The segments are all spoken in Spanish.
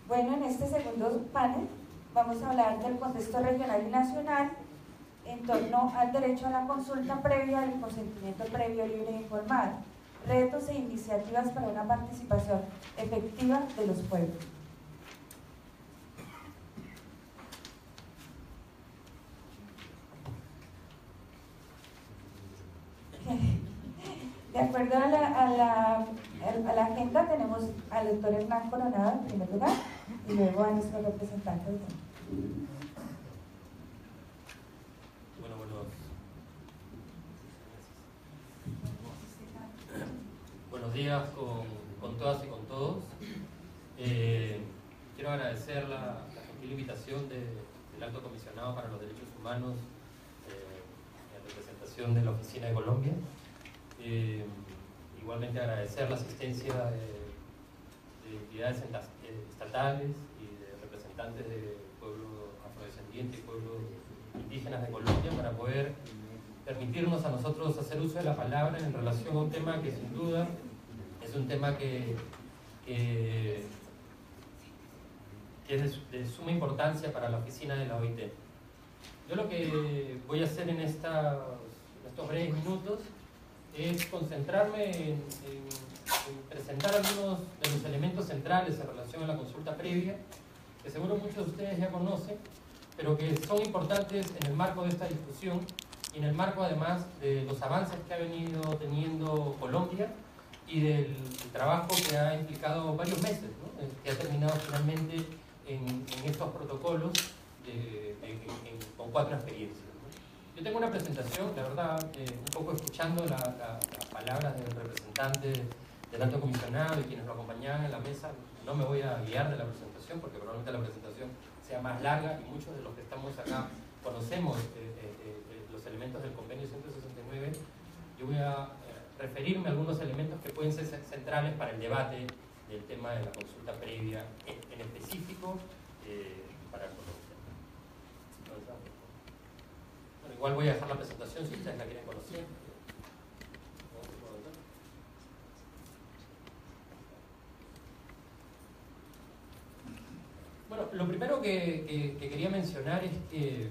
Bueno, en este segundo panel vamos a hablar del contexto regional y nacional en torno al derecho a la consulta previa y el consentimiento previo, libre e informado, retos e iniciativas para una participación efectiva de los pueblos. De acuerdo a la agenda, tenemos al doctor Hernán Coronado en primer lugar y luego a nuestro representante. Buenos días con todas y con todos. Quiero agradecer la gentil invitación del Alto Comisionado para los Derechos Humanos en representación de la Oficina de Colombia. Igualmente agradecer la asistencia de entidades estatales y de representantes de pueblos afrodescendientes y pueblos indígenas de Colombia para poder permitirnos a nosotros hacer uso de la palabra en relación a un tema que sin duda es un tema que es de suma importancia para la oficina de la OIT. Yo lo que voy a hacer en estos breves minutos es concentrarme en presentar algunos de los elementos centrales en relación a la consulta previa, que seguro muchos de ustedes ya conocen, pero que son importantes en el marco de esta discusión y en el marco además de los avances que ha venido teniendo Colombia y del trabajo que ha implicado varios meses, ¿no? Que ha terminado finalmente en estos protocolos con 4 experiencias. Yo tengo una presentación, la verdad, un poco escuchando las palabras del representante del Alto Comisionado y quienes lo acompañaban en la mesa. No me voy a guiar de la presentación porque probablemente la presentación sea más larga y muchos de los que estamos acá conocemos los elementos del convenio 169. Yo voy a referirme a algunos elementos que pueden ser centrales para el debate del tema de la consulta previa, en específico para Colombia. Bueno, igual voy a dejar la presentación si ustedes la quieren conocer. Bueno, lo primero que quería mencionar es que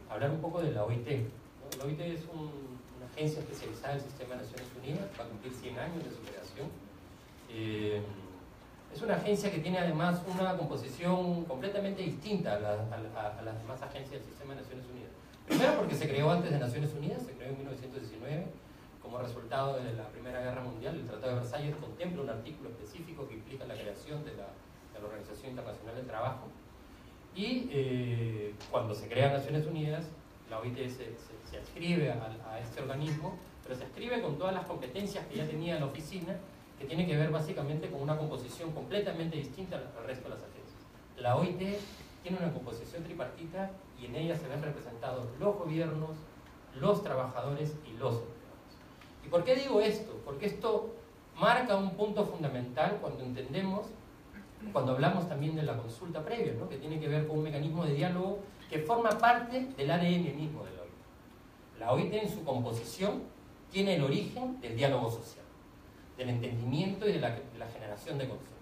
hablar un poco de la OIT, ¿no? La OIT es una agencia especializada del Sistema de Naciones Unidas, va a cumplir 100 años de su creación. Es una agencia que tiene además una composición completamente distinta a las demás agencias del Sistema de Naciones Unidas. Primero porque se creó antes de Naciones Unidas, se creó en 1919 como resultado de la Primera Guerra Mundial. El Tratado de Versalles contempla un artículo específico que implica la creación de la Organización Internacional del Trabajo. Y cuando se crea Naciones Unidas, la OIT se adscribe a este organismo, pero se adscribe con todas las competencias que ya tenía la oficina, que tiene que ver básicamente con una composición completamente distinta al resto de las agencias. La OIT tiene una composición tripartita y en ella se ven representados los gobiernos, los trabajadores y los empleados. ¿Y por qué digo esto? Porque esto marca un punto fundamental cuando hablamos también de la consulta previa, ¿no? Que tiene que ver con un mecanismo de diálogo que forma parte del ADN mismo de la OIT. La OIT en su composición tiene el origen del diálogo social, del entendimiento y de la generación de consensos.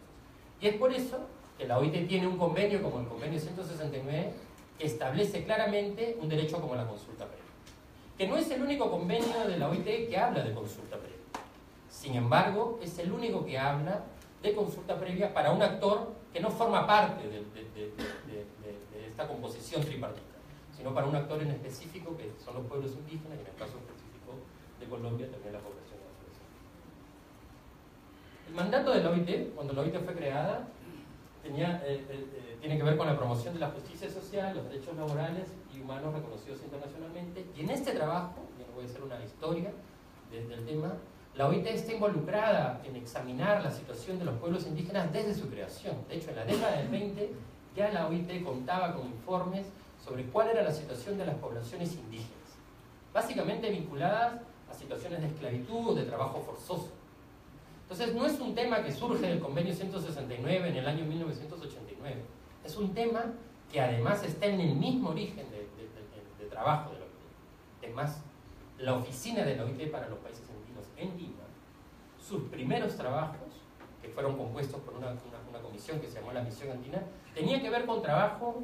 Y es por eso que la OIT tiene un convenio como el convenio 169 que establece claramente un derecho como la consulta previa. Que no es el único convenio de la OIT que habla de consulta previa. Sin embargo, es el único que habla de consulta previa para un actor que no forma parte de esta composición tripartita, sino para un actor en específico que son los pueblos indígenas y en el caso específico de Colombia también la población afrodescendiente. El mandato de la OIT, cuando la OIT fue creada, tiene que ver con la promoción de la justicia social, los derechos laborales y humanos reconocidos internacionalmente, y en este trabajo, y voy a hacer una historia del tema, la OIT está involucrada en examinar la situación de los pueblos indígenas desde su creación. De hecho, en la década del 20 ya la OIT contaba con informes sobre cuál era la situación de las poblaciones indígenas, básicamente vinculadas a situaciones de esclavitud o de trabajo forzoso. Entonces, no es un tema que surge del convenio 169 en el año 1989, es un tema que además está en el mismo origen de trabajo de la OIT. Además, la oficina de la OIT para los países andinos en Lima, sus primeros trabajos, que que fueron compuestos por una comisión que se llamó la Misión Andina, tenía que ver con trabajo,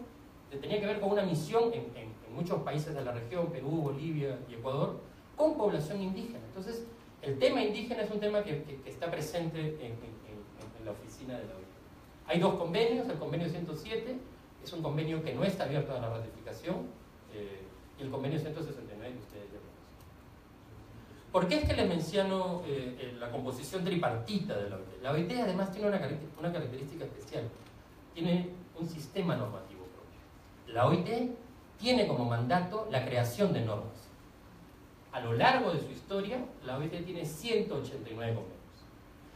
tenía que ver con una misión en muchos países de la región, Perú, Bolivia y Ecuador, con población indígena. Entonces, el tema indígena es un tema que está presente en la oficina de la OIT. Hay dos convenios, el convenio 107 es un convenio que no está abierto a la ratificación, y el convenio 169 que ustedes ya conocen. ¿Por qué es que les menciono la composición tripartita de la OIT? La OIT además tiene una característica especial, tiene un sistema normativo propio. La OIT tiene como mandato la creación de normas. A lo largo de su historia, la OIT tiene 189 convenios.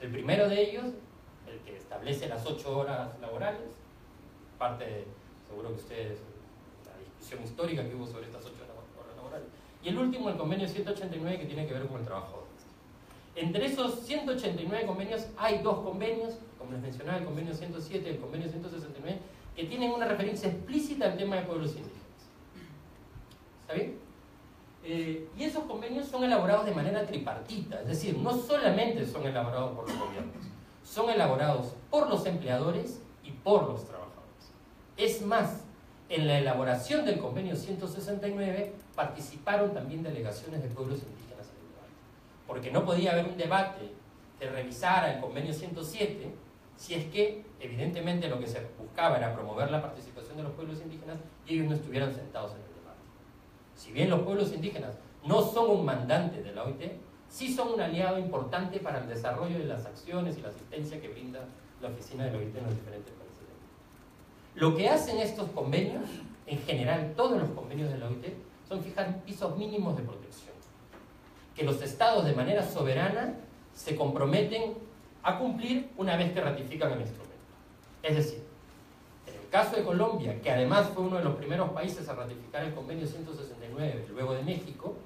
El primero de ellos, el que establece las 8 horas laborales, parte de, seguro que ustedes, la discusión histórica que hubo sobre estas 8 horas laborales. Y el último, el convenio 189, que tiene que ver con el trabajo doméstico. Entre esos 189 convenios hay dos convenios, como les mencionaba, el convenio 107 y el convenio 169, que tienen una referencia explícita al tema de pueblos indígenas. ¿Está bien? Y esos convenios son elaborados de manera tripartita, es decir, no solamente son elaborados por los gobiernos, son elaborados por los empleadores y por los trabajadores. Es más, en la elaboración del convenio 169 participaron también delegaciones de pueblos indígenas en el debate, porque no podía haber un debate que revisara el convenio 107 si es que, evidentemente, lo que se buscaba era promover la participación de los pueblos indígenas y ellos no estuvieran sentados en el debate. Si bien los pueblos indígenas no son un mandante de la OIT, sí son un aliado importante para el desarrollo de las acciones y la asistencia que brinda la oficina de la OIT en los diferentes países. Lo que hacen estos convenios, en general todos los convenios de la OIT, son fijar pisos mínimos de protección, que los estados de manera soberana se comprometen a cumplir una vez que ratifican el instrumento. Es decir, en el caso de Colombia, que además fue uno de los primeros países a ratificar el convenio 169 luego de México,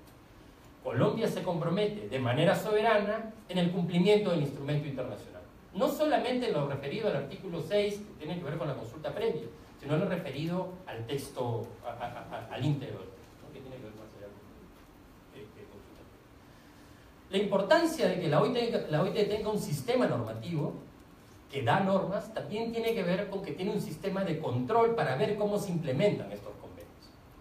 Colombia se compromete de manera soberana en el cumplimiento del instrumento internacional. No solamente en lo referido al artículo 6, que tiene que ver con la consulta previa, sino en lo referido al texto, al íntegro del texto, ¿no? Que tiene que ver más allá de consulta previa. La importancia de que la OIT tenga un sistema normativo que da normas también tiene que ver con que tiene un sistema de control para ver cómo se implementan estos convenios.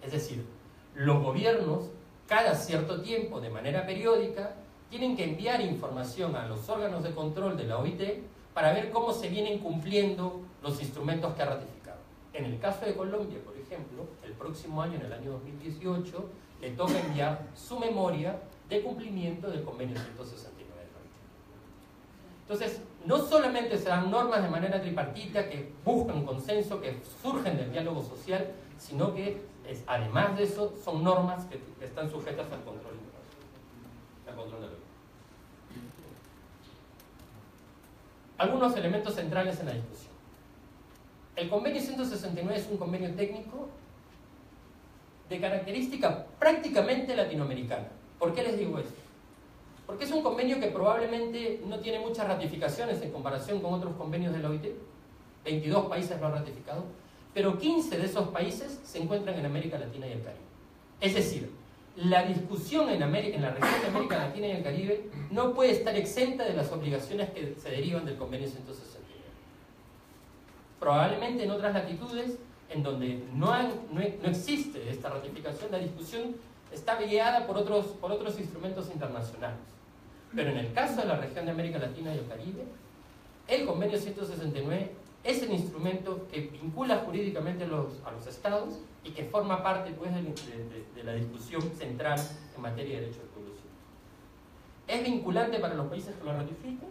Es decir, los gobiernos, cada cierto tiempo, de manera periódica, tienen que enviar información a los órganos de control de la OIT para ver cómo se vienen cumpliendo los instrumentos que ha ratificado. En el caso de Colombia, por ejemplo, el próximo año, en el año 2018, le toca enviar su memoria de cumplimiento del convenio 169 de la OIT. Entonces, no solamente se dan normas de manera tripartita que buscan consenso, que surgen del diálogo social, sino que, además de eso, son normas que están sujetas al control internacional, al control de la OIT. Algunos elementos centrales en la discusión. El convenio 169 es un convenio técnico de característica prácticamente latinoamericana. ¿Por qué les digo esto? Porque es un convenio que probablemente no tiene muchas ratificaciones en comparación con otros convenios de la OIT. 22 países lo han ratificado, pero 15 de esos países se encuentran en América Latina y el Caribe. Es decir, la discusión en la región de América Latina y el Caribe no puede estar exenta de las obligaciones que se derivan del convenio 169. Probablemente en otras latitudes, en donde no existe esta ratificación, la discusión está guiada por otros instrumentos internacionales. Pero en el caso de la región de América Latina y el Caribe, el convenio 169 es el instrumento que vincula jurídicamente a los estados y que forma parte, pues, de la discusión central en materia de derechos del pueblo indígena. ¿Es vinculante para los países que lo ratifican?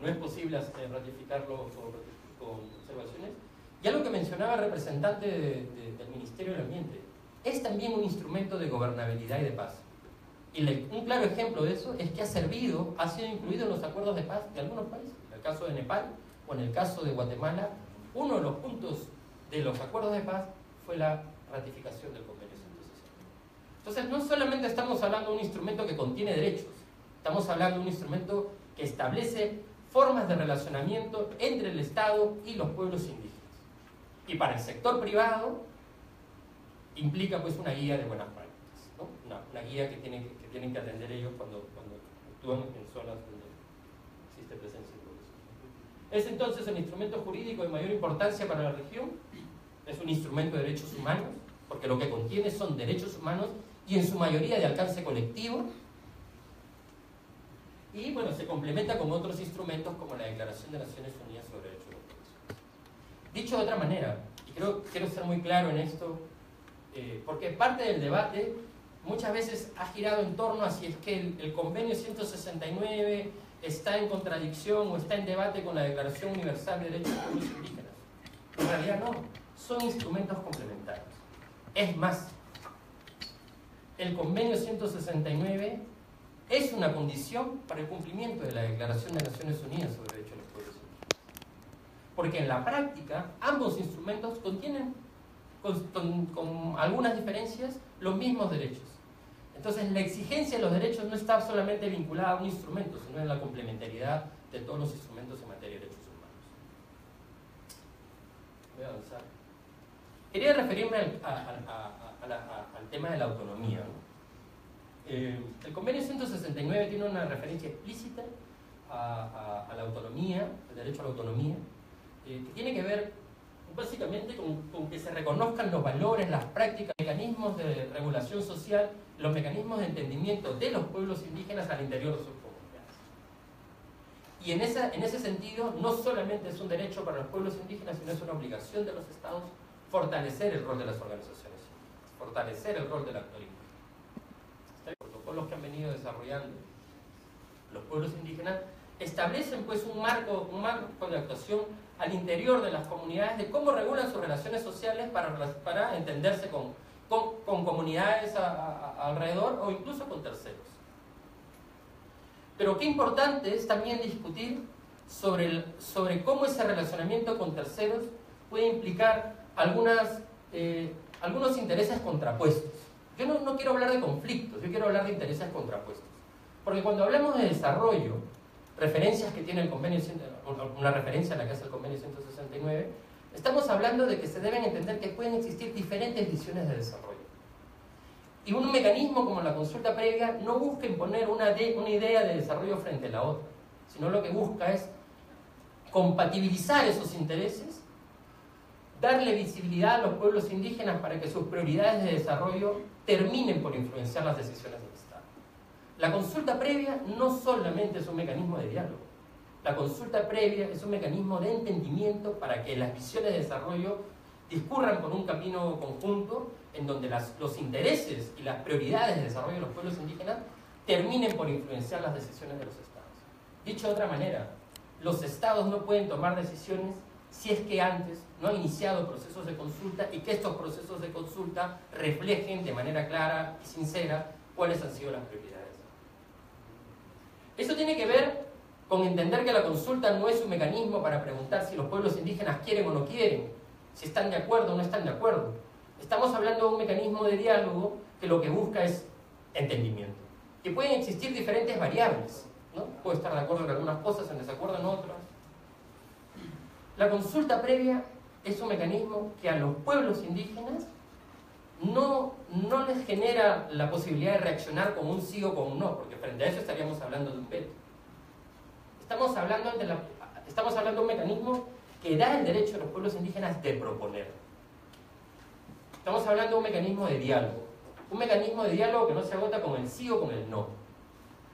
No es posible ratificarlo con observaciones. Y algo que mencionaba el representante del Ministerio del Ambiente, es también un instrumento de gobernabilidad y de paz. Y un claro ejemplo de eso es que ha sido incluido en los acuerdos de paz de algunos países. En el caso de Nepal o en el caso de Guatemala, uno de los puntos de los acuerdos de paz fue la ratificación del convenio 160. Entonces, no solamente estamos hablando de un instrumento que contiene derechos, estamos hablando de un instrumento que establece formas de relacionamiento entre el Estado y los pueblos indígenas. Y para el sector privado, implica, pues, una guía de buenas prácticas, ¿no? Una guía que tienen que atender ellos cuando actúan en zonas donde existe presencia de pueblos indígenas. ¿Es entonces el instrumento jurídico de mayor importancia para la región? Es un instrumento de derechos humanos, porque lo que contiene son derechos humanos y en su mayoría de alcance colectivo. Y bueno, se complementa con otros instrumentos como la Declaración de Naciones Unidas sobre Derechos Humanos. Dicho de otra manera, y quiero ser muy claro en esto, porque parte del debate muchas veces ha girado en torno a si es que el Convenio 169 está en contradicción o está en debate con la Declaración Universal de Derechos de los Pueblos Indígenas. En realidad no, son instrumentos complementarios. Es más, el Convenio 169 es una condición para el cumplimiento de la Declaración de Naciones Unidas sobre Derechos de los Pueblos Indígenas. Porque en la práctica, ambos instrumentos contienen, con algunas diferencias, los mismos derechos. Entonces, la exigencia de los derechos no está solamente vinculada a un instrumento, sino en la complementariedad de todos los instrumentos en materia de derechos humanos. Voy a avanzar. Quería referirme al tema de la autonomía, ¿no? El Convenio 169 tiene una referencia explícita a la autonomía, el derecho a la autonomía, que tiene que ver básicamente con que se reconozcan los valores, las prácticas, los mecanismos de regulación social, los mecanismos de entendimiento de los pueblos indígenas al interior de sus comunidades. Y en ese sentido, no solamente es un derecho para los pueblos indígenas, sino es una obligación de los estados fortalecer el rol de las organizaciones, fortalecer el rol del actor indígena. Los protocolos que han venido desarrollando los pueblos indígenas establecen pues un marco de actuación al interior de las comunidades de cómo regulan sus relaciones sociales para entenderse con comunidades alrededor o incluso con terceros. Pero qué importante es también discutir sobre cómo ese relacionamiento con terceros puede implicar algunos intereses contrapuestos. Yo no quiero hablar de conflictos, yo quiero hablar de intereses contrapuestos. Porque cuando hablamos de desarrollo, referencias que tiene el convenio, una referencia a la que hace el convenio 169, estamos hablando de que se deben entender que pueden existir diferentes visiones de desarrollo. Y un mecanismo como la consulta previa no busca imponer una idea de desarrollo frente a la otra, sino lo que busca es compatibilizar esos intereses, darle visibilidad a los pueblos indígenas para que sus prioridades de desarrollo terminen por influenciar las decisiones del Estado. La consulta previa no solamente es un mecanismo de diálogo, la consulta previa es un mecanismo de entendimiento para que las visiones de desarrollo discurran por un camino conjunto en donde los intereses y las prioridades de desarrollo de los pueblos indígenas terminen por influenciar las decisiones de los estados. Dicho de otra manera, los estados no pueden tomar decisiones si es que antes no han iniciado procesos de consulta y que estos procesos de consulta reflejen de manera clara y sincera cuáles han sido las prioridades. Eso tiene que ver con entender que la consulta no es un mecanismo para preguntar si los pueblos indígenas quieren o no quieren, si están de acuerdo o no están de acuerdo. Estamos hablando de un mecanismo de diálogo que lo que busca es entendimiento. Que pueden existir diferentes variables, ¿no? Puedo estar de acuerdo en algunas cosas, en desacuerdo en otras. La consulta previa es un mecanismo que a los pueblos indígenas no les genera la posibilidad de reaccionar con un sí o con un no, porque frente a eso estaríamos hablando de un veto. Estamos hablando de un mecanismo que da el derecho a los pueblos indígenas de proponer. Estamos hablando de un mecanismo de diálogo que no se agota con el sí o con el no.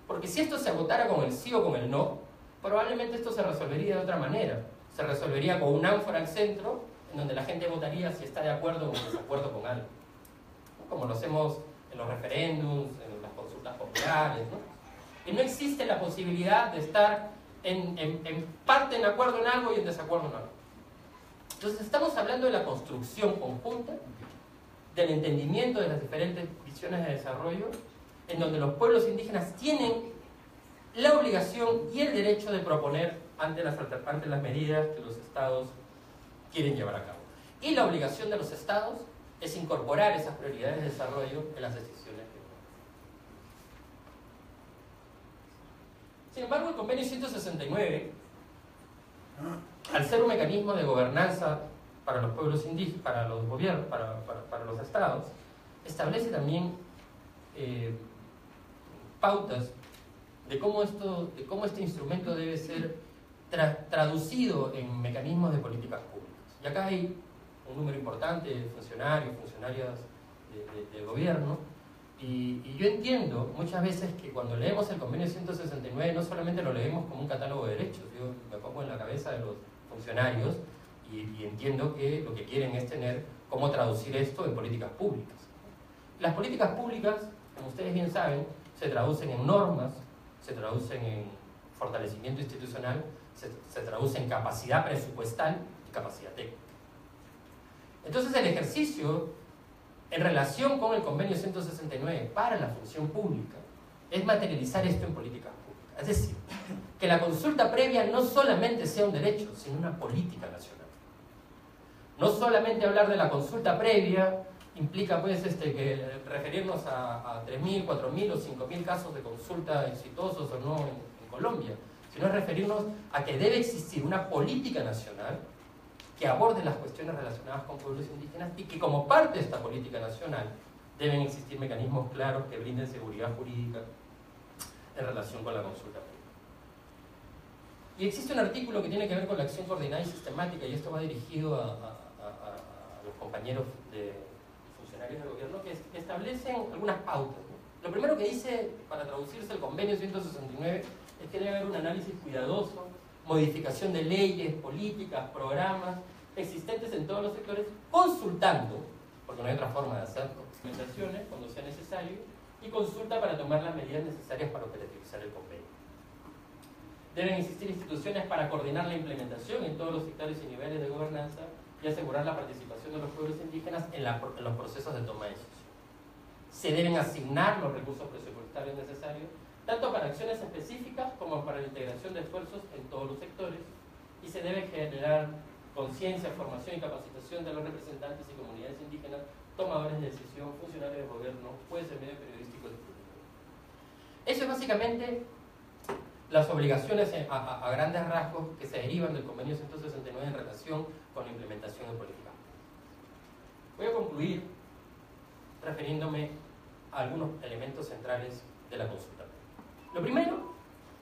Porque si esto se agotara con el sí o con el no, probablemente esto se resolvería de otra manera. Se resolvería con un ánfora al centro, en donde la gente votaría si está de acuerdo o en desacuerdo con algo, ¿no? Como lo hacemos en los referéndums, en las consultas populares, ¿no? Y no existe la posibilidad de estar en parte en acuerdo en algo y en desacuerdo en algo. Entonces estamos hablando de la construcción conjunta, del entendimiento de las diferentes visiones de desarrollo, en donde los pueblos indígenas tienen la obligación y el derecho de proponer ante las medidas que los estados quieren llevar a cabo. Y la obligación de los estados es incorporar esas prioridades de desarrollo en las decisiones que toman. Sin embargo, el convenio 169, al ser un mecanismo de gobernanza para los pueblos indígenas, para los gobiernos, para los estados, establece también pautas de cómo este instrumento debe ser traducido en mecanismos de políticas públicas. Y acá hay un número importante de funcionarios, funcionarias del gobierno, y yo entiendo muchas veces que cuando leemos el convenio 169 no solamente lo leemos como un catálogo de derechos. Yo me pongo en la cabeza de los funcionarios y entiendo que lo que quieren es tener cómo traducir esto en políticas públicas. Las políticas públicas, como ustedes bien saben, se traducen en normas, se traducen en fortalecimiento institucional, se traducen en capacidad presupuestal y capacidad técnica. Entonces el ejercicio en relación con el convenio 169 para la función pública es materializar esto en políticas públicas. Es decir, que la consulta previa no solamente sea un derecho, sino una política nacional. No solamente hablar de la consulta previa implica pues que referirnos a 3.000, 4.000 o 5.000 casos de consulta exitosos o no en Colombia, sino referirnos a que debe existir una política nacional que aborde las cuestiones relacionadas con pueblos indígenas y que como parte de esta política nacional deben existir mecanismos claros que brinden seguridad jurídica en relación con la consulta previa. Y existe un artículo que tiene que ver con la acción coordinada y sistemática, y esto va dirigido a los compañeros de funcionarios del gobierno que establecen algunas pautas, ¿no? Lo primero que dice, para traducirse el convenio 169, es que debe haber un análisis cuidadoso, modificación de leyes, políticas, programas existentes en todos los sectores, consultando, porque no hay otra forma de hacerlo, recomendaciones cuando sea necesario, y consulta para tomar las medidas necesarias para operativizar el convenio. Deben existir instituciones para coordinar la implementación en todos los sectores y niveles de gobernanza y asegurar la participación de los pueblos indígenas en los procesos de toma de decisión. Se deben asignar los recursos presupuestarios necesarios tanto para acciones específicas como para la integración de esfuerzos en todos los sectores, y se debe generar conciencia, formación y capacitación de los representantes y comunidades indígenas, tomadores de decisión, funcionarios de gobierno, jueces, medios periodísticos, etc. Eso es básicamente las obligaciones a grandes rasgos que se derivan del convenio 169 en relación con la implementación de políticas públicas. Voy a concluir refiriéndome a algunos elementos centrales de la consulta. Lo primero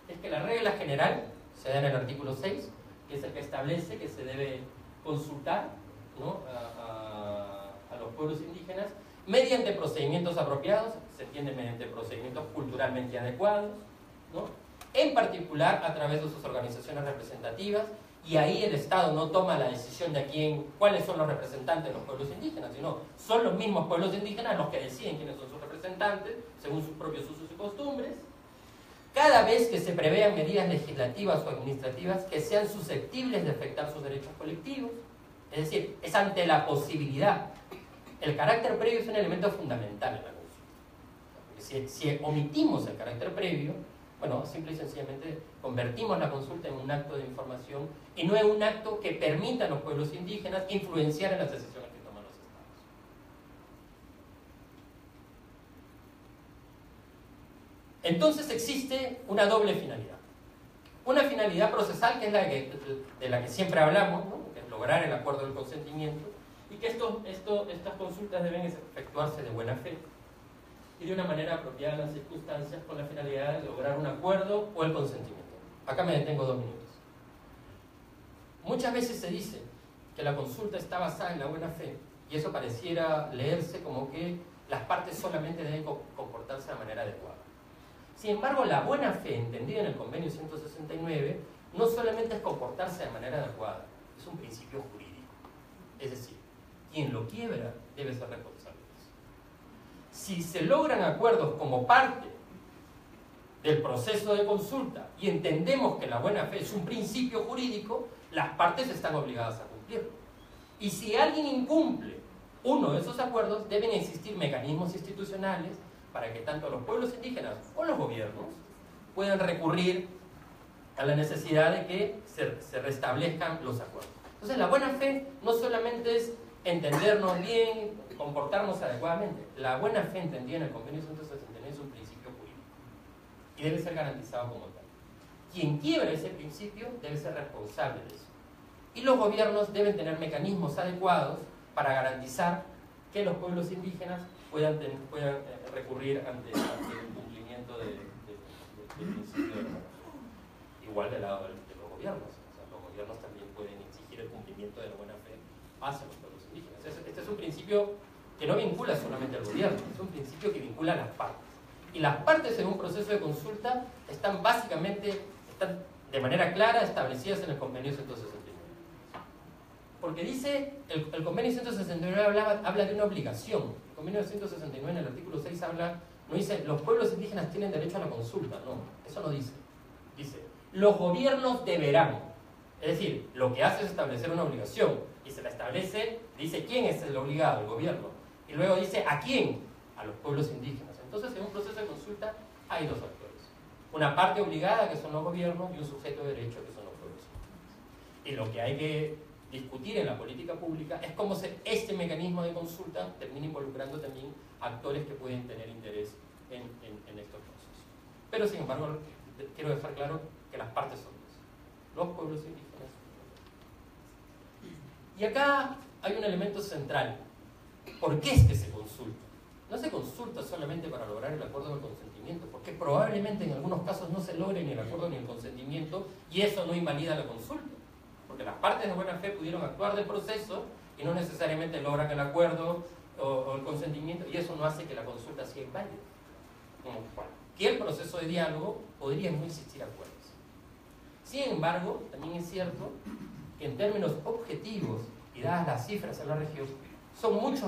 es que la regla general se da en el artículo 6, que es el que establece que se debe consultar, ¿no?, a los pueblos indígenas mediante procedimientos apropiados, se entiende mediante procedimientos culturalmente adecuados, ¿no?, en particular a través de sus organizaciones representativas, y ahí el Estado no toma la decisión de cuáles son los representantes de los pueblos indígenas, sino son los mismos pueblos indígenas los que deciden quiénes son sus representantes, según sus propios usos y costumbres. Cada vez que se prevean medidas legislativas o administrativas que sean susceptibles de afectar sus derechos colectivos, es decir, es ante la posibilidad. El carácter previo es un elemento fundamental en la consulta. Si omitimos el carácter previo, bueno, simple y sencillamente convertimos la consulta en un acto de información y no en un acto que permita a los pueblos indígenas influenciar en las decisiones que toman los estados. Entonces existe una doble finalidad. Una finalidad procesal, que es de la que siempre hablamos, ¿no?, que es lograr el acuerdo del consentimiento, y que estas consultas deben efectuarse de buena fe y de una manera apropiada en las circunstancias, con la finalidad de lograr un acuerdo o el consentimiento. Acá me detengo 2 minutos. Muchas veces se dice que la consulta está basada en la buena fe, y eso pareciera leerse como que las partes solamente deben comportarse de manera adecuada. Sin embargo, la buena fe, entendida en el convenio 169, no solamente es comportarse de manera adecuada, es un principio jurídico. Es decir, quien lo quiebra debe ser responsable. Si se logran acuerdos como parte del proceso de consulta y entendemos que la buena fe es un principio jurídico, las partes están obligadas a cumplirlo. Y si alguien incumple uno de esos acuerdos, deben existir mecanismos institucionales para que tanto los pueblos indígenas o los gobiernos puedan recurrir a la necesidad de que se restablezcan los acuerdos. Entonces, la buena fe no solamente es entendernos bien, comportarnos adecuadamente. La buena fe entendida en el convenio 169 es un principio jurídico y debe ser garantizado como tal. Quien quiebra ese principio debe ser responsable de eso. Y los gobiernos deben tener mecanismos adecuados para garantizar que los pueblos indígenas puedan recurrir ante el cumplimiento del principio de la buena fe. Igual del lado de los gobiernos. gobiernos también pueden exigir el cumplimiento de la buena fe hacia los pueblos indígenas. Este es un principio que no vincula solamente al gobierno, es un principio que vincula a las partes. Y las partes en un proceso de consulta están de manera clara establecidas en el Convenio 169. Porque dice, el Convenio 169 habla de una obligación. El Convenio 169 en el artículo 6 no dice, los pueblos indígenas tienen derecho a la consulta, no, eso no dice. Dice, los gobiernos deberán. Es decir, lo que hace es establecer una obligación, y se la establece, dice quién es el obligado, el gobierno, y luego dice a quién, a los pueblos indígenas. Entonces, en un proceso de consulta hay dos actores. Una parte obligada, que son los gobiernos, y un sujeto de derecho, que son los pueblos indígenas. Y lo que hay que discutir en la política pública es cómo este mecanismo de consulta termina involucrando también actores que pueden tener interés en estos procesos. Pero, sin embargo, quiero dejar claro que las partes son dos: los pueblos indígenas. Y acá hay un elemento central. ¿Por qué es que se consulta? No se consulta solamente para lograr el acuerdo del consentimiento, porque probablemente en algunos casos no se logre ni el acuerdo ni el consentimiento, y eso no invalida la consulta, porque las partes de buena fe pudieron actuar del proceso y no necesariamente logran el acuerdo o el consentimiento, y eso no hace que la consulta sea inválida. Como cualquier proceso de diálogo, podría no existir acuerdos. Sin embargo, también es cierto que en términos objetivos, y dadas las cifras en la región, son muchos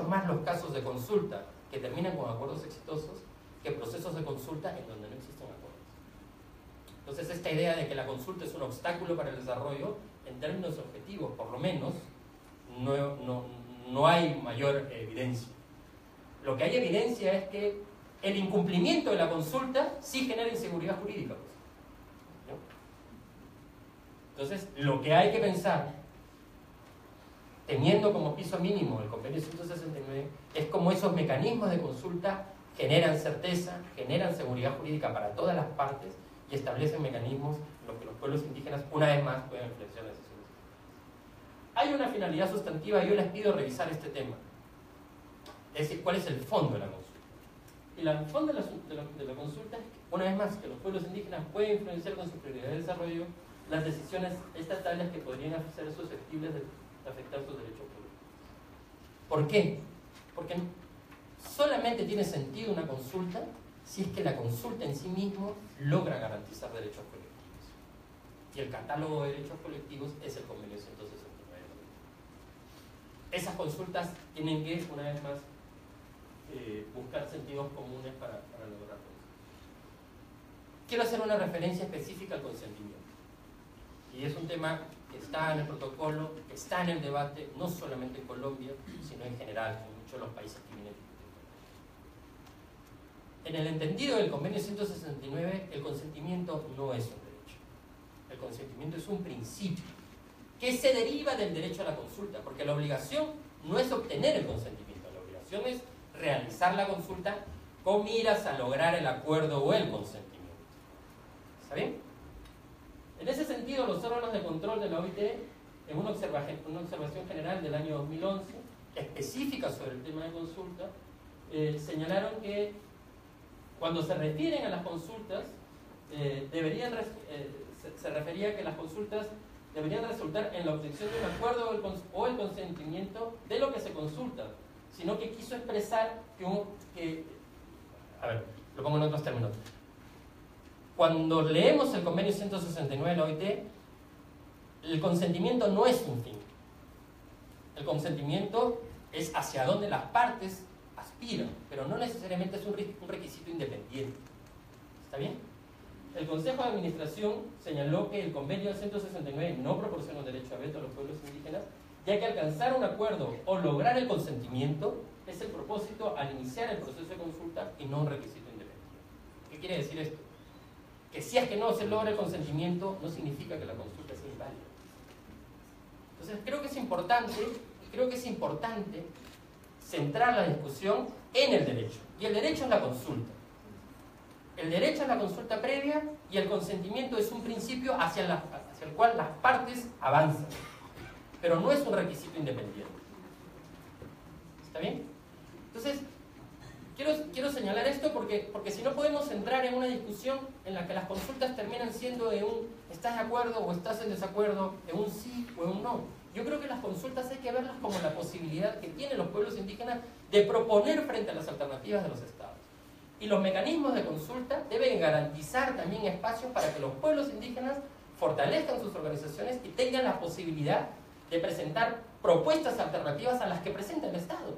más los casos de consulta que terminan con acuerdos exitosos que procesos de consulta en donde no existen acuerdos. Entonces, esta idea de que la consulta es un obstáculo para el desarrollo, en términos objetivos, por lo menos, no hay mayor evidencia. Lo que hay evidencia es que el incumplimiento de la consulta sí genera inseguridad jurídica. ¿No? Entonces, lo que hay que pensar, teniendo como piso mínimo el Convenio 169, es cómo esos mecanismos de consulta generan certeza, generan seguridad jurídica para todas las partes y establecen mecanismos en los que los pueblos indígenas, una vez más, pueden influenciar las decisiones. Hay una finalidad sustantiva y yo les pido revisar este tema. Es decir, ¿cuál es el fondo de la consulta? Y el fondo de la consulta es, una vez más, que los pueblos indígenas pueden influenciar con su prioridad de desarrollo las decisiones estatales que podrían ser susceptibles de afectar sus derechos políticos. ¿Por qué? Porque solamente tiene sentido una consulta si es que la consulta en sí mismo logra garantizar derechos colectivos. Y el catálogo de derechos colectivos es el Convenio 169. Esas consultas tienen que, una vez más, buscar sentidos comunes para lograrlo. Quiero hacer una referencia específica al consentimiento. Y es un tema que está en el protocolo, que está en el debate, no solamente en Colombia, sino en general, en muchos de los países que vienen. En el entendido del Convenio 169, el consentimiento no es un derecho. El consentimiento es un principio que se deriva del derecho a la consulta, porque la obligación no es obtener el consentimiento, la obligación es realizar la consulta con miras a lograr el acuerdo o el consentimiento. ¿Está bien? En ese sentido, los órganos de control de la OIT, en una observación general del año 2011, específica sobre el tema de consulta, señalaron que cuando se refieren a las consultas, se refería a que las consultas deberían resultar en la obtención de un acuerdo o el consentimiento de lo que se consulta, sino que quiso expresar a ver, lo pongo en otros términos. Cuando leemos el Convenio 169 de la OIT, el consentimiento no es un fin. El consentimiento es hacia donde las partes aspiran, pero no necesariamente es un requisito independiente. ¿Está bien? El Consejo de Administración señaló que el Convenio 169 no proporciona un derecho a veto a los pueblos indígenas, ya que alcanzar un acuerdo o lograr el consentimiento es el propósito al iniciar el proceso de consulta y no un requisito independiente. ¿Qué quiere decir esto? Que si es que no se logra el consentimiento, no significa que la consulta sea inválida. Entonces, creo que es importante centrar la discusión en el derecho. Y el derecho es la consulta. El derecho es la consulta previa y el consentimiento es un principio hacia el cual las partes avanzan. Pero no es un requisito independiente. ¿Está bien? Entonces, quiero señalar señalar esto porque si no podemos entrar en una discusión en la que las consultas terminan siendo de un ¿estás de acuerdo o estás en desacuerdo? En un sí o en un no. Yo creo que las consultas hay que verlas como la posibilidad que tienen los pueblos indígenas de proponer frente a las alternativas de los estados. Y los mecanismos de consulta deben garantizar también espacios para que los pueblos indígenas fortalezcan sus organizaciones y tengan la posibilidad de presentar propuestas alternativas a las que presenta el Estado.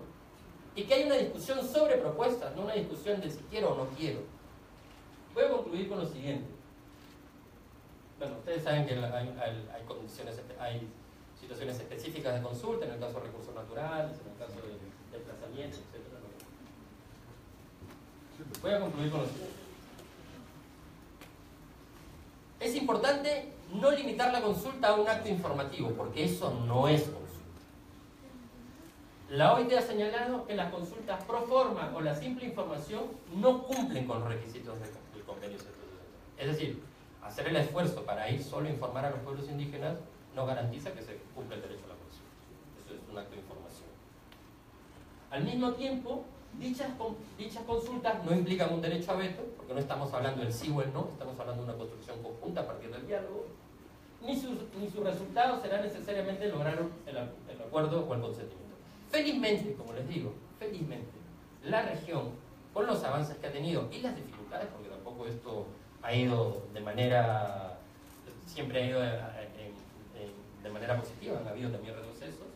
Y que haya una discusión sobre propuestas, no una discusión de si quiero o no quiero. Voy a concluir con lo siguiente. Bueno, ustedes saben que hay condiciones, hay situaciones específicas de consulta, en el caso de recursos naturales, en el caso de desplazamiento, etc. Voy a concluir con lo siguiente. Es importante no limitar la consulta a un acto informativo, porque eso no es consulta. La OIT ha señalado que las consultas pro forma o la simple información no cumplen con los requisitos del convenio 160. Es decir, hacer el esfuerzo para ir solo a informar a los pueblos indígenas no garantiza que se cumpla el derecho a la consulta. Eso es un acto de información. Al mismo tiempo, dichas consultas no implican un derecho a veto, porque no estamos hablando del sí o el no, estamos hablando de una construcción conjunta a partir del diálogo, ni sus resultados será necesariamente lograr el acuerdo o el consentimiento. Felizmente, como les digo, felizmente, la región, con los avances que ha tenido y las dificultades, porque tampoco esto ha ido de manera, siempre ha ido de manera positiva, han habido también retrocesos.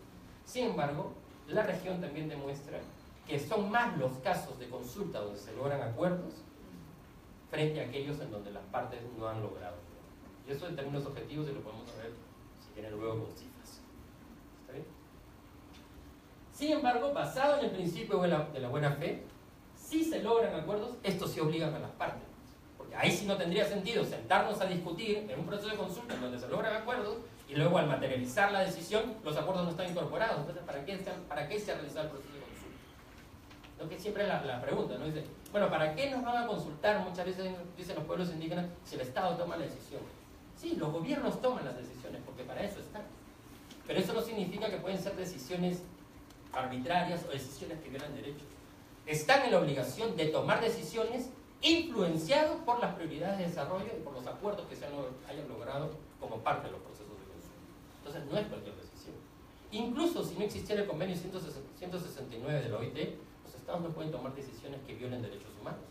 Sin embargo, la región también demuestra que son más los casos de consulta donde se logran acuerdos frente a aquellos en donde las partes no han logrado. Y eso en términos objetivos se lo podemos saber si tienen luego con cifras. ¿Está bien? Sin embargo, basado en el principio de la buena fe, si se logran acuerdos, estos sí obligan a las partes. Porque ahí sí no tendría sentido sentarnos a discutir en un proceso de consulta en donde se logran acuerdos y luego al materializar la decisión los acuerdos no están incorporados. Entonces, ¿para qué se ha realizado el proceso de consulta? Lo que siempre es la pregunta, ¿no? Dice, bueno, ¿para qué nos van a consultar? Muchas veces dicen los pueblos indígenas si el Estado toma la decisión. Sí, los gobiernos toman las decisiones porque para eso están. Pero eso no significa que pueden ser decisiones arbitrarias o decisiones que violan derechos. Están en la obligación de tomar decisiones influenciados por las prioridades de desarrollo y por los acuerdos que se hayan logrado como parte de los procesos de consulta. Entonces no es cualquier decisión. Incluso si no existiera el convenio 169 de la OIT, los estados no pueden tomar decisiones que violen derechos humanos.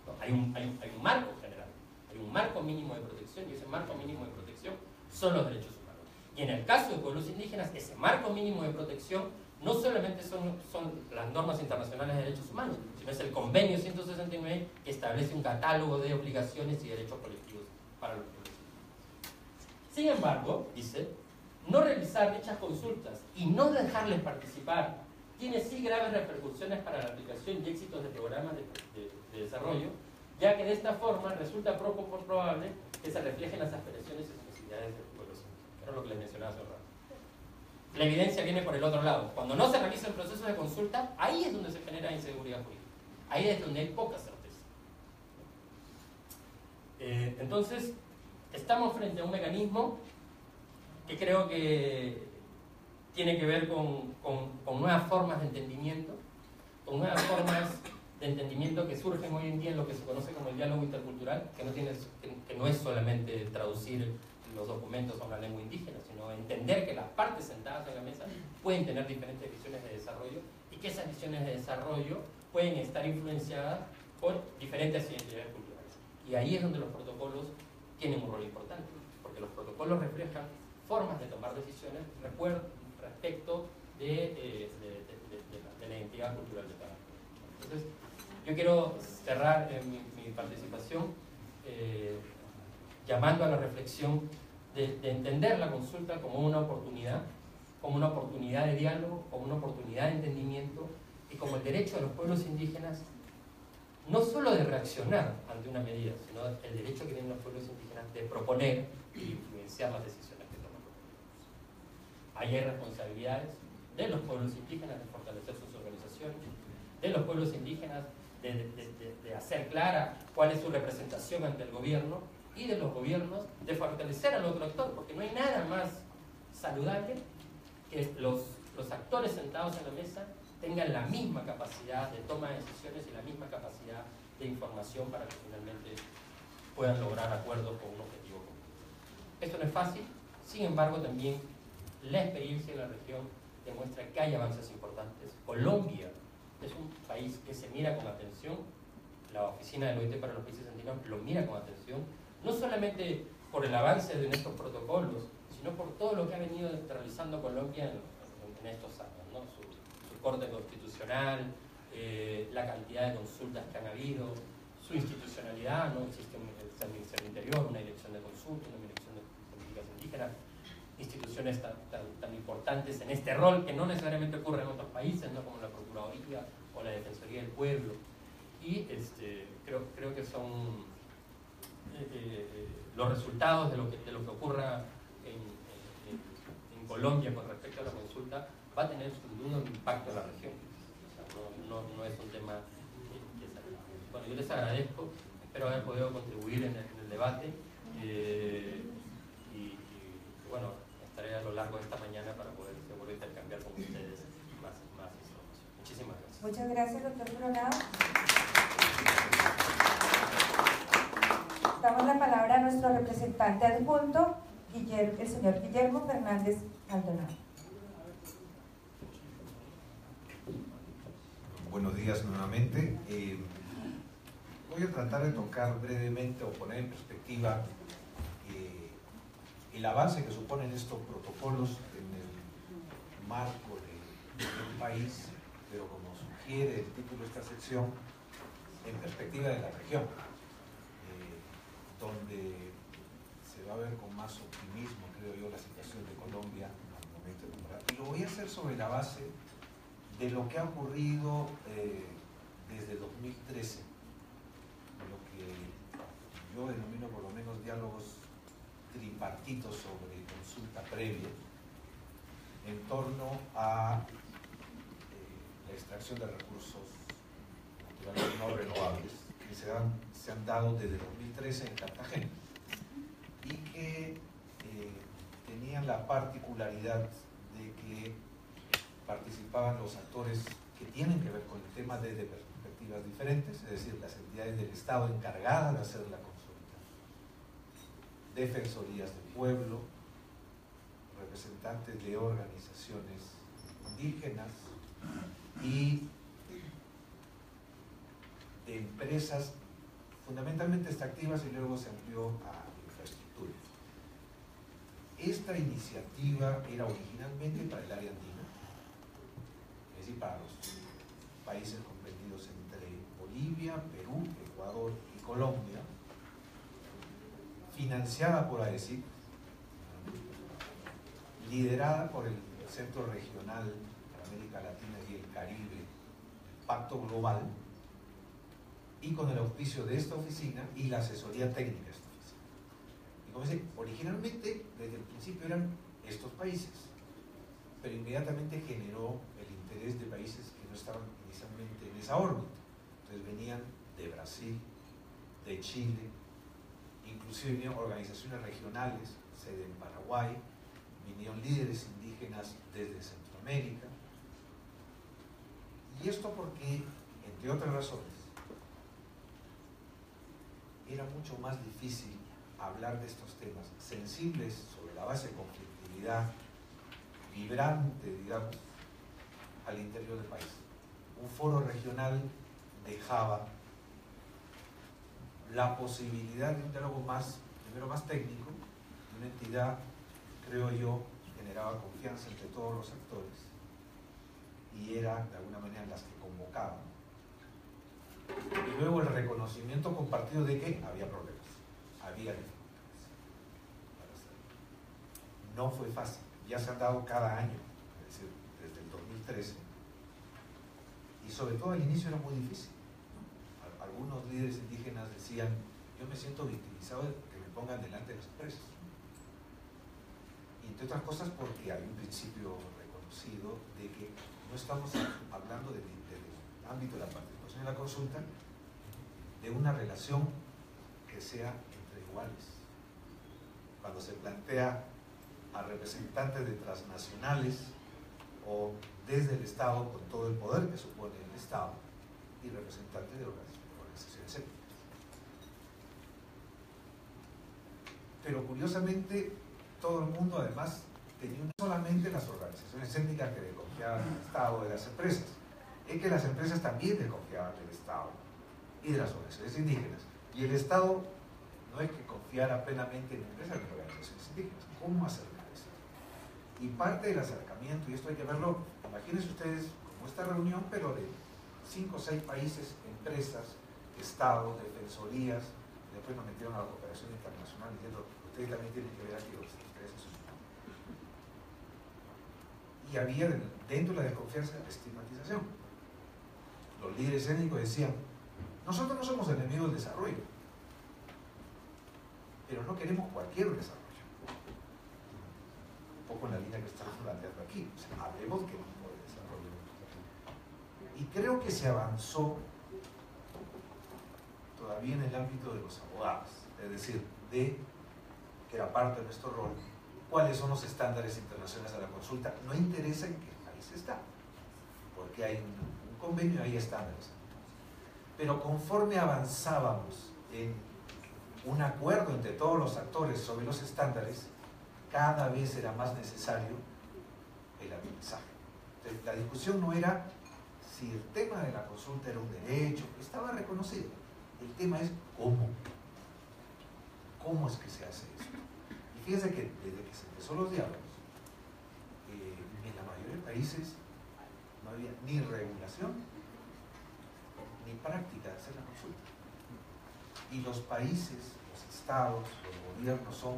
No, hay un marco general, hay un marco mínimo de protección y ese marco mínimo de protección son los derechos humanos. Y en el caso de pueblos indígenas, ese marco mínimo de protección no solamente son las normas internacionales de derechos humanos, sino es el convenio 169 que establece un catálogo de obligaciones y derechos colectivos para los pueblos indígenas. Sin embargo, dice, no realizar dichas consultas y no dejarles participar tiene sí graves repercusiones para la aplicación y éxitos de programas de desarrollo, ya que de esta forma resulta poco probable que se reflejen las aspiraciones y necesidades de los pueblos indígenas. Era lo que les mencionaba hace un rato. La evidencia viene por el otro lado. Cuando no se realiza el proceso de consulta, ahí es donde se genera inseguridad jurídica. Ahí es donde hay poca certeza. Entonces, estamos frente a un mecanismo que creo que tiene que ver con nuevas formas de entendimiento, con nuevas formas de entendimiento que surgen hoy en día en lo que se conoce como el diálogo intercultural, que no es solamente traducir los documentos a una lengua indígena, sino entender que las partes sentadas en la mesa pueden tener diferentes visiones de desarrollo y que esas visiones de desarrollo pueden estar influenciadas por diferentes identidades culturales. Y ahí es donde los protocolos tienen un rol importante, porque los protocolos reflejan formas de tomar decisiones respecto de la identidad cultural de cada uno. Entonces, yo quiero cerrar mi participación llamando a la reflexión de entender la consulta como una oportunidad de diálogo, como una oportunidad de entendimiento y como el derecho de los pueblos indígenas, no solo de reaccionar ante una medida, sino el derecho que tienen los pueblos indígenas de proponer y influenciar las decisiones que toman los pueblos. Ahí hay responsabilidades de los pueblos indígenas de fortalecer sus organizaciones, de los pueblos indígenas de hacer clara cuál es su representación ante el gobierno y de los gobiernos de fortalecer al otro actor, porque no hay nada más saludable que los actores sentados en la mesa tengan la misma capacidad de toma de decisiones y la misma capacidad de información para que finalmente puedan lograr acuerdos con un objetivo común. Esto no es fácil, sin embargo también la experiencia en la región demuestra que hay avances importantes. Colombia es un país que se mira con atención, la oficina del OIT para los países andinos lo mira con atención, no solamente por el avance de estos protocolos, sino por todo lo que ha venido realizando Colombia en estos años, ¿no? Su corte constitucional, la cantidad de consultas que han habido, su institucionalidad, ¿no? Existe el Ministerio del Interior, una dirección de consulta, una dirección de políticas indígenas, instituciones tan importantes en este rol que no necesariamente ocurre en otros países, ¿no? Como la Procuraduría o la Defensoría del Pueblo. Y creo que son los resultados de lo que ocurra en Colombia con respecto a la consulta va a tener sin duda un impacto en la región. O sea, no es un tema que es. Bueno, yo les agradezco, espero haber podido contribuir en el debate y bueno, estaré a lo largo de esta mañana para poder seguro intercambiar con ustedes más información. Muchísimas gracias. Muchas gracias, doctor Coronado. Damos la palabra a nuestro representante adjunto, el señor Guillermo Fernández Maldonado. Buenos días nuevamente. Voy a tratar de tocar brevemente o poner en perspectiva el avance que suponen estos protocolos en el marco del país, pero como sugiere el título de esta sección, en perspectiva de la región, donde se va a ver con más optimismo, creo yo, la situación de Colombia al momento de comparar. Y lo voy a hacer sobre la base de lo que ha ocurrido desde 2013, lo que yo denomino por lo menos diálogos tripartitos sobre consulta previa en torno a la extracción de recursos naturales no renovables que se han dado desde 2013 en Cartagena y que tenían la particularidad de que participaban los actores que tienen que ver con el tema desde perspectivas diferentes, es decir, las entidades del Estado encargadas de hacer la consulta, defensorías del pueblo, representantes de organizaciones indígenas y de empresas fundamentalmente extractivas y luego se amplió a infraestructura. Esta iniciativa era originalmente para el área andina, es decir, para los países comprendidos entre Bolivia, Perú, Ecuador y Colombia, financiada por AECIP, liderada por el Centro Regional para América Latina y el Caribe, Pacto Global, y con el auspicio de esta oficina y la asesoría técnica de esta oficina. Y como dice, originalmente, desde el principio eran estos países, pero inmediatamente generó el interés de países que no estaban inicialmente en esa órbita. Entonces venían de Brasil, de Chile, inclusive vinieron organizaciones regionales, sede en Paraguay, vinieron líderes indígenas desde Centroamérica. Y esto porque, entre otras razones, era mucho más difícil hablar de estos temas sensibles sobre la base de conflictividad vibrante, digamos, al interior del país. Un foro regional dejaba la posibilidad de un diálogo primero más técnico, de una entidad, creo yo, generaba confianza entre todos los actores y era de alguna manera las que convocaban. Y luego el reconocimiento compartido de que había problemas, había dificultades para hacerlo. No fue fácil, ya se han dado cada año, es decir, desde el 2013, y sobre todo al inicio era muy difícil. Algunos líderes indígenas decían, yo me siento victimizado de que me pongan delante de las empresas. Y entre otras cosas porque hay un principio reconocido de que no estamos hablando del ámbito de la participación en la consulta, de una relación que sea entre iguales. Cuando se plantea a representantes de transnacionales o desde el Estado, con todo el poder que supone el Estado, y representantes de organizaciones étnicas. Pero curiosamente, todo el mundo además tenía no solamente las organizaciones étnicas que desconfiaban del Estado, de las empresas, es que las empresas también desconfiaban del Estado y de las organizaciones indígenas. Y el Estado no es que confiara plenamente en empresas ni en organizaciones indígenas. ¿Cómo acercar eso? Y parte del acercamiento, y esto hay que verlo, imagínense ustedes como esta reunión, pero de 5 o 6 países, empresas, estados, defensorías, después nos metieron a la cooperación internacional diciendo, ustedes también tienen que ver aquí los intereses humanos. Y había dentro de la desconfianza estigmatización. Los líderes étnicos decían, nosotros no somos enemigos del desarrollo, pero no queremos cualquier desarrollo. Un poco en la línea que estamos planteando aquí, o sea, hablemos que no de desarrollo. Y creo que se avanzó todavía en el ámbito de los abogados, es decir, que era parte de nuestro rol, cuáles son los estándares internacionales a la consulta. No interesa en qué país está, porque hay un convenio, hay estándares. Pero conforme avanzábamos en un acuerdo entre todos los actores sobre los estándares, cada vez era más necesario el aprendizaje. Entonces, la discusión no era si el tema de la consulta era un derecho, estaba reconocido. El tema es cómo. ¿Cómo es que se hace eso? Y fíjense que desde que se empezó los diálogos, en la mayoría de países no había ni regulación ni práctica de hacer la consulta. Y los países, los estados, los gobiernos son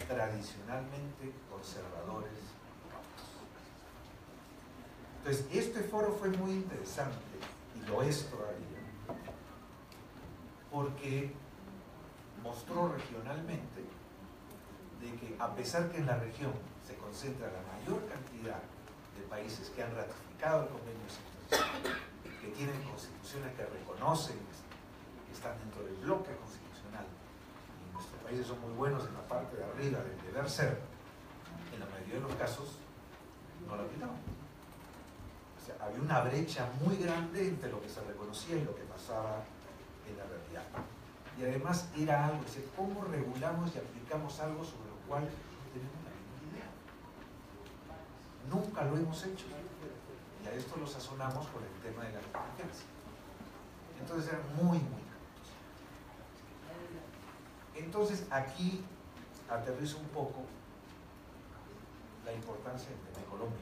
tradicionalmente conservadores. Entonces, este foro fue muy interesante, y lo es todavía, porque mostró regionalmente de que a pesar que en la región se concentra la mayor cantidad de países que han ratificado el convenio internacional, que tienen constituciones que reconocen que están dentro del bloque constitucional, y nuestros países son muy buenos en la parte de arriba del deber ser, en la mayoría de los casos no lo aplicaban. O sea, había una brecha muy grande entre lo que se reconocía y lo que pasaba en la realidad. Y además era algo, es decir, ¿cómo regulamos y aplicamos algo sobre lo cual no tenemos la menor idea? Nunca lo hemos hecho. Y a esto lo sazonamos por el tema de la confianza. Entonces eran muy caros. Entonces aquí aterrizo un poco la importancia del tema de Colombia.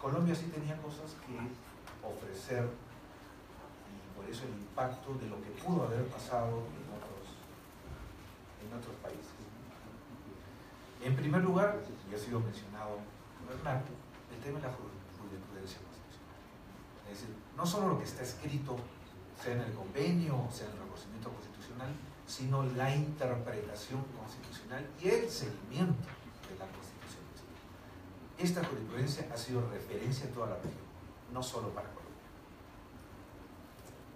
Colombia sí tenía cosas que ofrecer, y por eso el impacto de lo que pudo haber pasado en otros países. En primer lugar, y ha sido mencionado por Hernán, el tema de la jurisprudencia constitucional. Es decir, no solo lo que está escrito, sea en el convenio, sea en el reconocimiento constitucional, sino la interpretación constitucional y el seguimiento de la Constitución. Esta jurisprudencia ha sido referencia en toda la región, no solo para Colombia.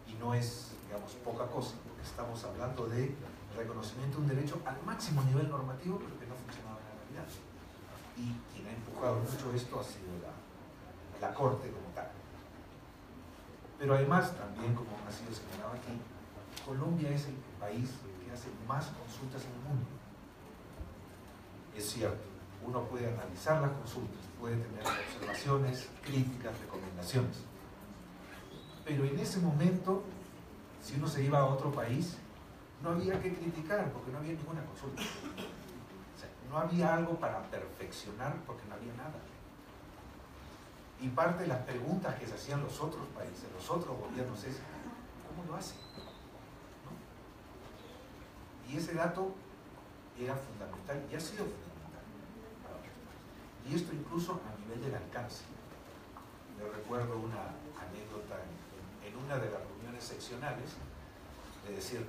Y no es, digamos, poca cosa, porque estamos hablando de reconocimiento de un derecho al máximo nivel normativo, pero que no funcionaba en la realidad. Y quien ha empujado mucho esto ha sido la Corte como tal. Pero además, también, como ha sido señalado aquí, Colombia es el país que hace más consultas en el mundo. Es cierto, uno puede analizar las consultas, puede tener observaciones, críticas, recomendaciones. Pero en ese momento, si uno se iba a otro país, no había que criticar porque no había ninguna consulta. O sea, no había algo para perfeccionar porque no había nada. Y parte de las preguntas que se hacían los otros países, los otros gobiernos es, ¿cómo lo hacen? ¿No? Y ese dato era fundamental y ha sido fundamental. Y esto incluso a nivel del alcance. Yo recuerdo una anécdota en una de las reuniones seccionales, de decir,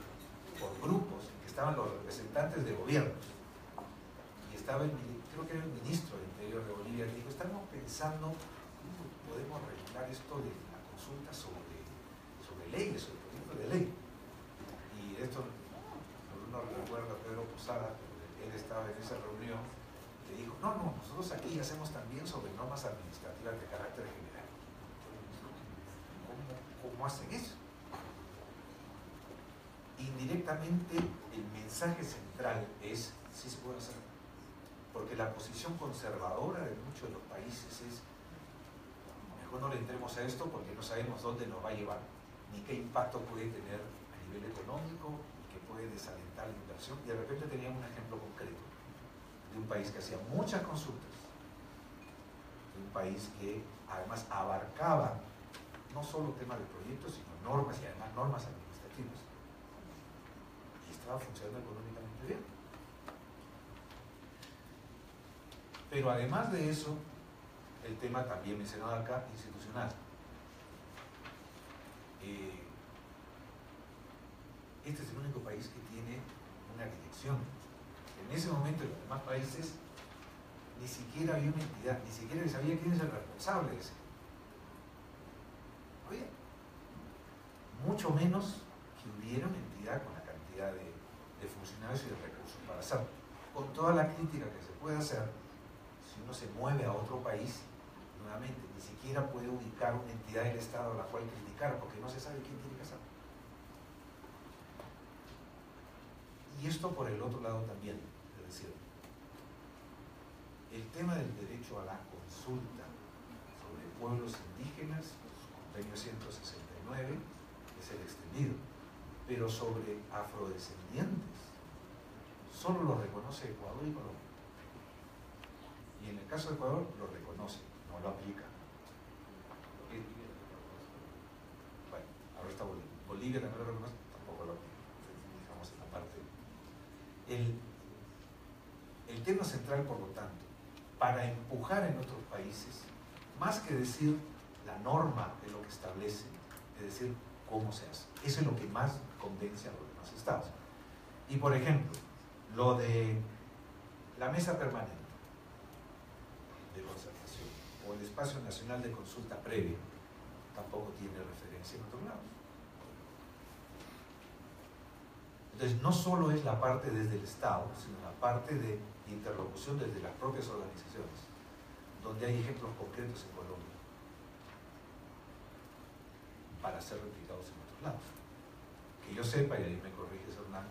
por grupos, en que estaban los representantes de gobiernos, y estaba creo que era el ministro del Interior de Bolivia, que dijo, estamos pensando cómo podemos regular esto de la consulta sobre leyes, sobre proyectos de ley. Y esto, uno recuerda a Pedro Posada, él estaba en esa reunión, que dijo, no, nosotros aquí hacemos también sobre normas administrativas de carácter general. ¿Cómo hacen eso? Indirectamente, el mensaje central es, sí se puede hacer. Porque la posición conservadora de muchos de los países es, mejor no le entremos a esto porque no sabemos dónde nos va a llevar, ni qué impacto puede tener a nivel económico, que puede desalentar la inversión. Y de repente teníamos un ejemplo concreto de un país que hacía muchas consultas, de un país que además abarcaba no solo temas de proyectos, sino normas y además normas administrativas. Y estaba funcionando económicamente bien. Pero además de eso, el tema también mencionado acá, institucional. Este es el único país que tiene una dirección. En ese momento, en los demás países, ni siquiera había una entidad, ni siquiera se sabía quién es el responsable de ese. Oye, mucho menos que hubiera una entidad con la cantidad de funcionarios y de recursos para hacerlo. Con toda la crítica que se puede hacer, si uno se mueve a otro país, nuevamente, ni siquiera puede ubicar una entidad del Estado a la cual criticar, porque no se sabe quién tiene que hacerlo. Y esto por el otro lado también, es decir, el tema del derecho a la consulta sobre pueblos indígenas, convenio 169, es el extendido, pero sobre afrodescendientes, solo lo reconoce Ecuador y Colombia. Y en el caso de Ecuador lo reconoce, no lo aplica. Bueno, ahora está Bolivia. Bolivia también lo reconoce, tampoco lo aplica. Dejamos esta parte. El tema central, por lo tanto, para empujar en otros países, más que decir la norma de lo que establece, es decir, cómo se hace. Eso es lo que más convence a los demás estados. Y por ejemplo, lo de la mesa permanente de concertación o el espacio nacional de consulta previa tampoco tiene referencia en otros lados. Entonces no solo es la parte desde el Estado, sino la parte de interlocución desde las propias organizaciones, donde hay ejemplos concretos en Colombia para ser replicados en otros lados. Que yo sepa, y ahí me corriges, Hernán,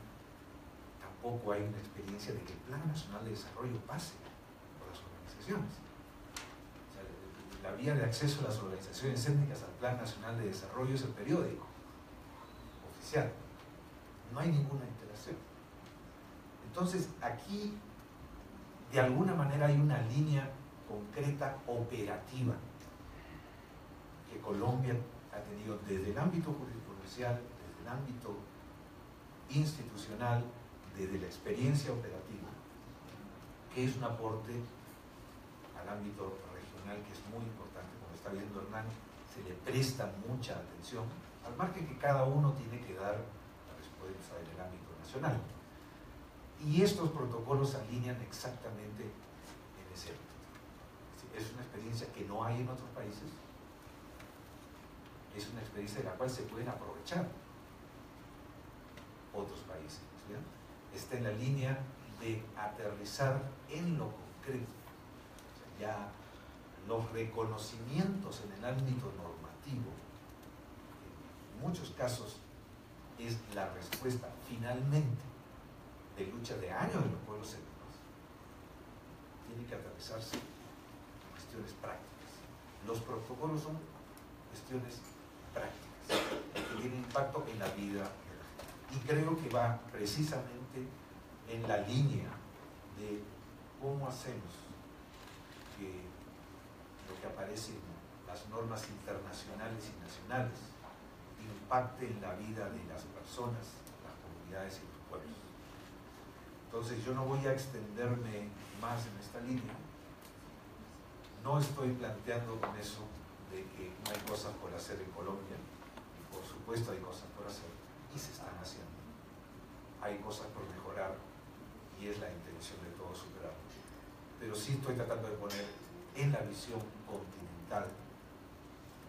tampoco hay una experiencia de que el Plan Nacional de Desarrollo pase por las organizaciones. La vía de acceso a las organizaciones étnicas al Plan Nacional de Desarrollo es el periódico oficial. No hay ninguna interacción. Entonces, aquí, de alguna manera, hay una línea concreta, operativa, que Colombia ha tenido desde el ámbito jurisprudencial, desde el ámbito institucional, desde la experiencia operativa, que es un aporte al ámbito regional que es muy importante. Como está viendo Hernán, se le presta mucha atención, al margen que cada uno tiene que dar la respuesta en el ámbito nacional. Y estos protocolos alinean exactamente en ese ámbito. Es una experiencia que no hay en otros países, es una experiencia de la cual se pueden aprovechar otros países, ¿sí? Está en la línea de aterrizar en lo concreto. O sea, ya los reconocimientos en el ámbito normativo, en muchos casos, es la respuesta finalmente de lucha de años de los pueblos étnicos. Tiene que aterrizarse en cuestiones prácticas. Los protocolos son cuestiones prácticas que tienen impacto en la vida de la gente. Y creo que va precisamente en la línea de cómo hacemos que lo que aparece en las normas internacionales y nacionales impacte en la vida de las personas, las comunidades y los pueblos. Entonces yo no voy a extenderme más en esta línea. No estoy planteando con eso de que no hay cosas por hacer en Colombia. Y por supuesto hay cosas por hacer y se están haciendo. Hay cosas por mejorar y es la intención de todos superarlo. Pero sí estoy tratando de poner en la visión continental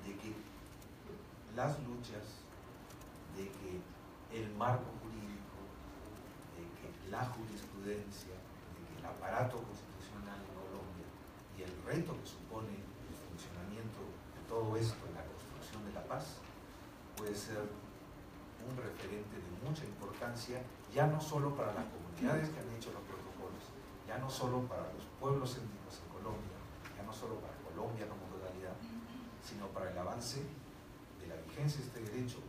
de que las luchas, de que el marco jurídico, de que la jurisprudencia, de que el aparato constitucional el reto que supone el funcionamiento de todo esto en la construcción de la paz puede ser un referente de mucha importancia, ya no solo para las comunidades que han hecho los protocolos, ya no solo para los pueblos étnicos en Colombia, ya no solo para Colombia como totalidad, sino para el avance de la vigencia de este derecho